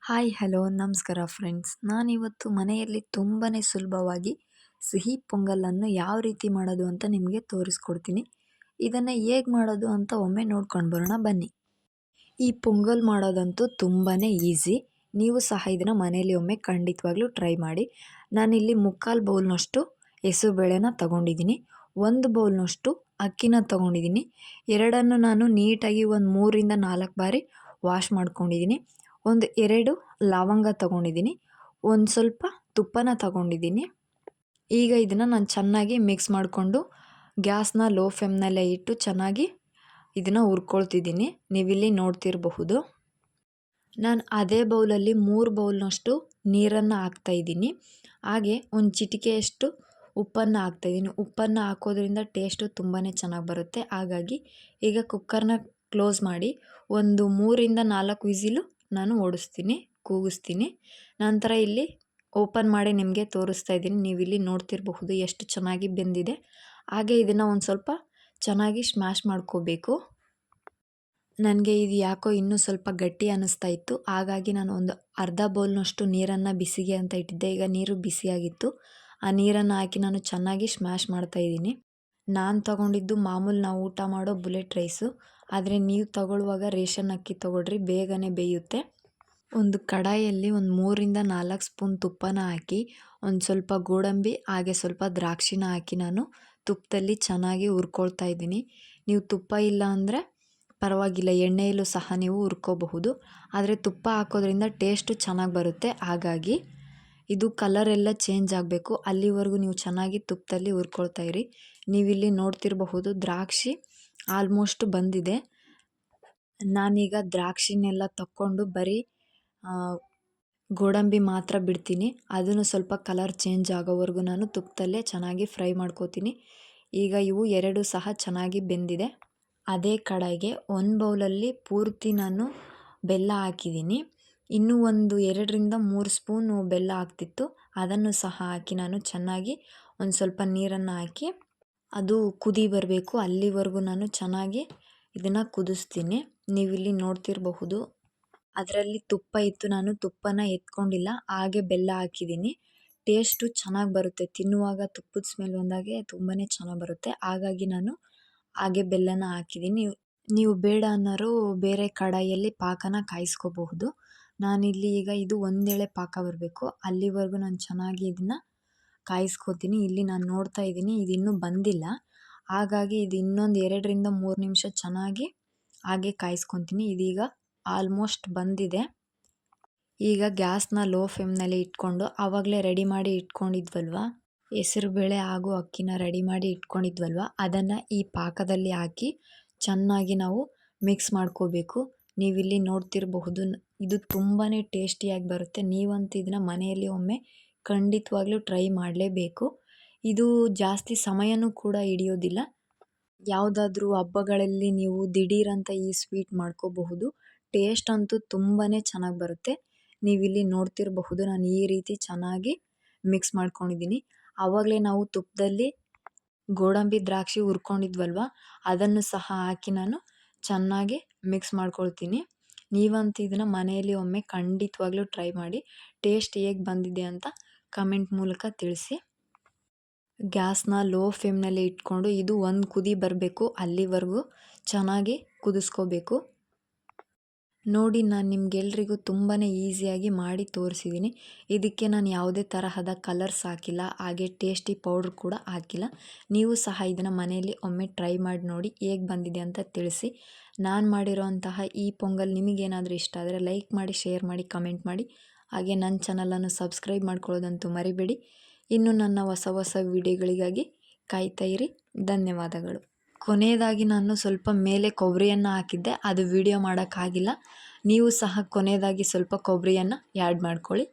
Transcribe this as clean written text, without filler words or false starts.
Hi hello ನಮಸ್ಕಾರ friends. ನಾನಿವತ್ತು ಮನೆಯಲ್ಲಿ ತುಂಬಾ ಸುಲಭವಾಗಿ ಸಿಹಿ ಪೊಂಗಲನ್ನು ಯಾವ ರೀತಿ ಮಾಡೋದು ಅಂತ ನಿಮಗೆ ತೋರಿಸ್ಕೊಡ್ತೀನಿ. ಇದನ್ನು ಹೇಗೆ ಮಾಡೋದು ಅಂತ ಒಮ್ಮೆ ನೋಡ್ಕೊಂಡು ಬರೋಣ ಬನ್ನಿ. ಈ ಪೊಂಗಲ್ ಮಾಡೋದಂತೂ ತುಂಬಾ ಈಸಿ. ನೀವು ಸಹ ಇದನ್ನು ಮನೆಯಲ್ಲಿ ಒಮ್ಮೆ ಖಂಡಿತವಾಗ್ಲೂ ಟ್ರೈ ಮಾಡಿ. ನಾನಿಲ್ಲಿ ಮುಕ್ಕಾಲು ಬೌಲ್ನಷ್ಟು ಹೆಸರುಬೇಳೆನ ತಗೊಂಡಿದ್ದೀನಿ, 1 ಬೌಲ್ನಷ್ಟು ಅಕ್ಕಿನ ತಗೊಂಡಿದ್ದೀನಿ. ಎರಡನ್ನು ನಾನು ನೀಟಾಗಿ ಒಂದು 3ರಿಂದ 4 ಬಾರಿ ವಾಶ್ ಮಾಡ್ಕೊಂಡಿದ್ದೀನಿ. ಒಂದು 2 ಲವಂಗ ತಗೊಂಡಿದ್ದೀನಿ, ಒಂದು ಸ್ವಲ್ಪ ತುಪ್ಪನ ತಗೊಂಡಿದ್ದೀನಿ. ಈಗ ಇದನ್ನು ನಾನು ಚೆನ್ನಾಗಿ ಮಿಕ್ಸ್ ಮಾಡಿಕೊಂಡು ಗ್ಯಾಸ್ನ ಲೋ ಫ್ಲೇಮ್ನಲ್ಲೇ ಇಟ್ಟು ಚೆನ್ನಾಗಿ ಇದನ್ನು ಹುರ್ಕೊಳ್ತಿದ್ದೀನಿ. ನೀವಿಲ್ಲಿ ನೋಡ್ತಿರಬಹುದು. ನಾನು ಅದೇ ಬೌಲಲ್ಲಿ 3 ಬೌಲ್ನಷ್ಟು ನೀರನ್ನು ಹಾಕ್ತಾಯಿದ್ದೀನಿ. ಹಾಗೆ ಒಂದು ಚಿಟಿಕೆಯಷ್ಟು ಉಪ್ಪನ್ನು ಹಾಕ್ತಾಯಿದ್ದೀನಿ. ಉಪ್ಪನ್ನು ಹಾಕೋದ್ರಿಂದ ಟೇಸ್ಟು ತುಂಬಾ ಚೆನ್ನಾಗಿ ಬರುತ್ತೆ. ಹಾಗಾಗಿ ಈಗ ಕುಕ್ಕರ್ನ ಕ್ಲೋಸ್ ಮಾಡಿ ಒಂದು 3ರಿಂದ 4 ವಿಸಿಲು ನಾನು ಓಡಿಸ್ತೀನಿ, ಕೂಗಿಸ್ತೀನಿ. ನಂತರ ಇಲ್ಲಿ ಓಪನ್ ಮಾಡಿ ನಿಮಗೆ ತೋರಿಸ್ತಾ ಇದ್ದೀನಿ. ನೀವಿಲ್ಲಿ ನೋಡ್ತಿರಬಹುದು ಎಷ್ಟು ಚೆನ್ನಾಗಿ ಬೆಂದಿದೆ. ಹಾಗೆ ಇದನ್ನು ಒಂದು ಸ್ವಲ್ಪ ಚೆನ್ನಾಗಿ ಸ್ಮ್ಯಾಶ್ ಮಾಡ್ಕೋಬೇಕು. ನನಗೆ ಇದು ಯಾಕೋ ಇನ್ನೂ ಸ್ವಲ್ಪ ಗಟ್ಟಿ ಅನ್ನಿಸ್ತಾ ಇತ್ತು. ಹಾಗಾಗಿ ನಾನು ಒಂದು ಅರ್ಧ ಬೌಲ್ನಷ್ಟು ನೀರನ್ನು ಬಿಸಿಗೆ ಅಂತ ಇಟ್ಟಿದ್ದೆ. ಈಗ ನೀರು ಬಿಸಿಯಾಗಿತ್ತು. ಆ ನೀರನ್ನು ಹಾಕಿ ನಾನು ಚೆನ್ನಾಗಿ ಸ್ಮ್ಯಾಶ್ ಮಾಡ್ತಾಯಿದ್ದೀನಿ. ನಾನು ತಗೊಂಡಿದ್ದು ಮಾಮೂಲು ನಾವು ಊಟ ಮಾಡೋ ಬುಲೆಟ್ ರೈಸು. ಆದರೆ ನೀವು ತಗೊಳ್ಳುವಾಗ ರೇಷನ್ ಅಕ್ಕಿ ತಗೊಳ್ರಿ, ಬೇಗನೆ ಬೇಯುತ್ತೆ. ಒಂದು ಕಡಾಯಲ್ಲಿ ಒಂದು 3ರಿಂದ 4 ಸ್ಪೂನ್ ತುಪ್ಪನ ಹಾಕಿ ಒಂದು ಸ್ವಲ್ಪ ಗೋಡಂಬಿ ಹಾಗೆ ಸ್ವಲ್ಪ ದ್ರಾಕ್ಷಿನ ಹಾಕಿ ನಾನು ತುಪ್ಪದಲ್ಲಿ ಚೆನ್ನಾಗಿ ಹುರ್ಕೊಳ್ತಾ ಇದ್ದೀನಿ. ನೀವು ತುಪ್ಪ ಇಲ್ಲ ಅಂದರೆ ಪರವಾಗಿಲ್ಲ, ಎಣ್ಣೆಯಲ್ಲೂ ಸಹ ನೀವು ಹುರ್ಕೋಬಹುದು. ಆದರೆ ತುಪ್ಪ ಹಾಕೋದ್ರಿಂದ ಟೇಸ್ಟು ಚೆನ್ನಾಗಿ ಬರುತ್ತೆ. ಹಾಗಾಗಿ ಇದು ಕಲರ್ ಎಲ್ಲ ಚೇಂಜ್ ಆಗಬೇಕು, ಅಲ್ಲಿವರೆಗೂ ನೀವು ಚೆನ್ನಾಗಿ ತುಪ್ಪದಲ್ಲಿ ಹುರ್ಕೊಳ್ತಾ ಇರಿ. ನೀವಿಲ್ಲಿ ನೋಡ್ತಿರಬಹುದು ದ್ರಾಕ್ಷಿ ಆಲ್ಮೋಸ್ಟ್ ಬಂದಿದೆ. ನಾನೀಗ ದ್ರಾಕ್ಷಿನೆಲ್ಲ ತಕ್ಕೊಂಡು ಬರೀ ಗೋಡಂಬಿ ಮಾತ್ರ ಬಿಡ್ತೀನಿ. ಅದನ್ನು ಸ್ವಲ್ಪ ಕಲರ್ ಚೇಂಜ್ ಆಗೋವರೆಗೂ ನಾನು ತುಪ್ಪದಲ್ಲೇ ಚೆನ್ನಾಗಿ ಫ್ರೈ ಮಾಡ್ಕೋತೀನಿ. ಈಗ ಇವು 2 ಸಹ ಚೆನ್ನಾಗಿ ಬೆಂದಿದೆ. ಅದೇ ಕಡಾಯಿಗೆ 1 ಬೌಲಲ್ಲಿ ಪೂರ್ತಿ ನಾನು ಬೆಲ್ಲ ಹಾಕಿದ್ದೀನಿ. ಇನ್ನೂ ಒಂದು 2ರಿಂದ 3 ಸ್ಪೂನು ಬೆಲ್ಲ ಹಾಕ್ತಿತ್ತು. ಅದನ್ನು ಸಹ ಹಾಕಿ ನಾನು ಚೆನ್ನಾಗಿ ಒಂದು ಸ್ವಲ್ಪ ನೀರನ್ನು ಹಾಕಿ ಅದು ಕುದಿ ಬರಬೇಕು, ಅಲ್ಲಿವರೆಗೂ ನಾನು ಚೆನ್ನಾಗಿ ಇದನ್ನು ಕುದಿಸ್ತೀನಿ. ನೀವಿಲ್ಲಿ ನೋಡ್ತಿರಬಹುದು ಅದರಲ್ಲಿ ತುಪ್ಪ ಇತ್ತು, ನಾನು ತುಪ್ಪನ ಎತ್ಕೊಂಡಿಲ್ಲ, ಹಾಗೆ ಬೆಲ್ಲ ಹಾಕಿದ್ದೀನಿ. ಟೇಸ್ಟು ಚೆನ್ನಾಗಿ ಬರುತ್ತೆ, ತಿನ್ನುವಾಗ ತುಪ್ಪದ ಸ್ಮೆಲ್ ಬಂದಾಗೆ ತುಂಬಾ ಚೆನ್ನಾಗಿ ಬರುತ್ತೆ. ಹಾಗಾಗಿ ನಾನು ಹಾಗೆ ಬೆಲ್ಲನ ಹಾಕಿದ್ದೀನಿ. ನೀವು ಬೇಡ ಅನ್ನೋರು ಬೇರೆ ಕಡಾಯಿಯಲ್ಲಿ ಪಾಕನ ಕಾಯಿಸ್ಕೋಬಹುದು. ನಾನಿಲ್ಲಿ ಈಗ ಇದು ಒಂದೆಳೆ ಪಾಕ ಬರಬೇಕು, ಅಲ್ಲಿವರೆಗೂ ನಾನು ಚೆನ್ನಾಗಿ ಇದನ್ನು ಕಾಯಿಸ್ಕೋತೀನಿ. ಇಲ್ಲಿ ನಾನು ನೋಡ್ತಾ ಇದ್ದೀನಿ ಇದು ಇನ್ನೂ ಬಂದಿಲ್ಲ. ಹಾಗಾಗಿ ಇದು ಇನ್ನೊಂದು 2ರಿಂದ 3 ನಿಮಿಷ ಚೆನ್ನಾಗಿ ಹಾಗೆ ಕಾಯಿಸ್ಕೊತೀನಿ. ಇದೀಗ ಆಲ್ಮೋಸ್ಟ್ ಬಂದಿದೆ. ಈಗ ಗ್ಯಾಸ್ನ ಲೋ ಫ್ಲೇಮ್ನಲ್ಲಿ ಇಟ್ಕೊಂಡು ಆವಾಗಲೇ ರೆಡಿ ಮಾಡಿ ಇಟ್ಕೊಂಡಿದ್ವಲ್ವ ಹೆಸರುಬೇಳೆ ಹಾಗೂ ಅಕ್ಕಿನ ರೆಡಿ ಮಾಡಿ ಇಟ್ಕೊಂಡಿದ್ವಲ್ವ ಅದನ್ನು ಈ ಪಾಕದಲ್ಲಿ ಹಾಕಿ ಚೆನ್ನಾಗಿ ನಾವು ಮಿಕ್ಸ್ ಮಾಡ್ಕೋಬೇಕು. ನೀವಿಲ್ಲಿ ನೋಡ್ತಿರಬಹುದು ಇದು ತುಂಬಾ ಟೇಸ್ಟಿಯಾಗಿ ಬರುತ್ತೆ. ನೀವಂತೂ ಇದನ್ನು ಮನೆಯಲ್ಲಿ ಒಮ್ಮೆ ಖಂಡಿತವಾಗ್ಲೂ ಟ್ರೈ ಮಾಡಲೇಬೇಕು. ಇದು ಜಾಸ್ತಿ ಸಮಯನೂ ಕೂಡ ಹಿಡಿಯೋದಿಲ್ಲ. ಯಾವುದಾದ್ರೂ ಹಬ್ಬಗಳಲ್ಲಿ ನೀವು ದಿಢೀರಂತ ಈ ಸ್ವೀಟ್ ಮಾಡ್ಕೋಬಹುದು. ಟೇಸ್ಟ್ ಅಂತೂ ತುಂಬಾ ಚೆನ್ನಾಗಿ ಬರುತ್ತೆ. ನೀವಿಲ್ಲಿ ನೋಡ್ತಿರಬಹುದು ನಾನು ಈ ರೀತಿ ಚೆನ್ನಾಗಿ ಮಿಕ್ಸ್ ಮಾಡ್ಕೊಂಡಿದ್ದೀನಿ. ಆವಾಗಲೇ ನಾವು ತುಪ್ಪದಲ್ಲಿ ಗೋಡಂಬಿ ದ್ರಾಕ್ಷಿ ಹುರ್ಕೊಂಡಿದ್ವಲ್ವ ಅದನ್ನು ಸಹ ಹಾಕಿ ನಾನು ಚೆನ್ನಾಗಿ ಮಿಕ್ಸ್ ಮಾಡ್ಕೊಳ್ತೀನಿ. ನೀವಂತೂ ಇದನ್ನು ಮನೆಯಲ್ಲಿ ಒಮ್ಮೆ ಖಂಡಿತವಾಗ್ಲೂ ಟ್ರೈ ಮಾಡಿ. ಟೇಸ್ಟ್ ಹೇಗೆ ಬಂದಿದೆ ಅಂತ ಕಮೆಂಟ್ ಮೂಲಕ ತಿಳಿಸಿ. ಗ್ಯಾಸ್ನ ಲೋ ಫ್ಲೇಮ್ನಲ್ಲಿ ಇಟ್ಕೊಂಡು ಇದು ಒಂದು ಕುದಿ ಬರಬೇಕು, ಅಲ್ಲಿವರೆಗೂ ಚೆನ್ನಾಗಿ ಕುದಿಸ್ಕೋಬೇಕು. ನೋಡಿ, ನಾನು ನಿಮಗೆಲ್ರಿಗೂ ತುಂಬಾ ಈಸಿಯಾಗಿ ಮಾಡಿ ತೋರಿಸಿದ್ದೀನಿ. ಇದಕ್ಕೆ ನಾನು ಯಾವುದೇ ತರಹದ ಕಲರ್ಸ್ ಹಾಕಿಲ್ಲ, ಹಾಗೆ ಟೇಸ್ಟಿ ಪೌಡ್ರ್ ಕೂಡ ಹಾಕಿಲ್ಲ. ನೀವು ಸಹ ಇದನ್ನು ಮನೆಯಲ್ಲಿ ಒಮ್ಮೆ ಟ್ರೈ ಮಾಡಿ ನೋಡಿ, ಹೇಗೆ ಬಂದಿದೆ ಅಂತ ತಿಳಿಸಿ. ನಾನು ಮಾಡಿರೋಂತಹ ಈ ಪೊಂಗಲ್ ನಿಮಗೇನಾದರೂ ಇಷ್ಟ ಆದರೆ ಲೈಕ್ ಮಾಡಿ, ಶೇರ್ ಮಾಡಿ, ಕಮೆಂಟ್ ಮಾಡಿ. ಹಾಗೆ ನನ್ನ ಚಾನಲನ್ನು ಸಬ್ಸ್ಕ್ರೈಬ್ ಮಾಡ್ಕೊಳ್ಳೋದಂತೂ ಮರಿಬೇಡಿ. ಇನ್ನು ನನ್ನ ಹೊಸ ವಿಡಿಯೋಗಳಿಗಾಗಿ ಕಾಯ್ತಾ ಇರಿ. ಧನ್ಯವಾದಗಳು. ಕೊನೆಯದಾಗಿ ನಾನು ಸ್ವಲ್ಪ ಮೇಲೆ ಕೊಬ್ಬರಿಯನ್ನು ಹಾಕಿದ್ದೆ, ಅದು ವಿಡಿಯೋ ಮಾಡೋಕ್ಕಾಗಿಲ್ಲ. ನೀವು ಸಹ ಕೊನೆಯದಾಗಿ ಸ್ವಲ್ಪ ಕೊಬ್ಬರಿಯನ್ನು ಆ್ಯಡ್ ಮಾಡ್ಕೊಳ್ಳಿ.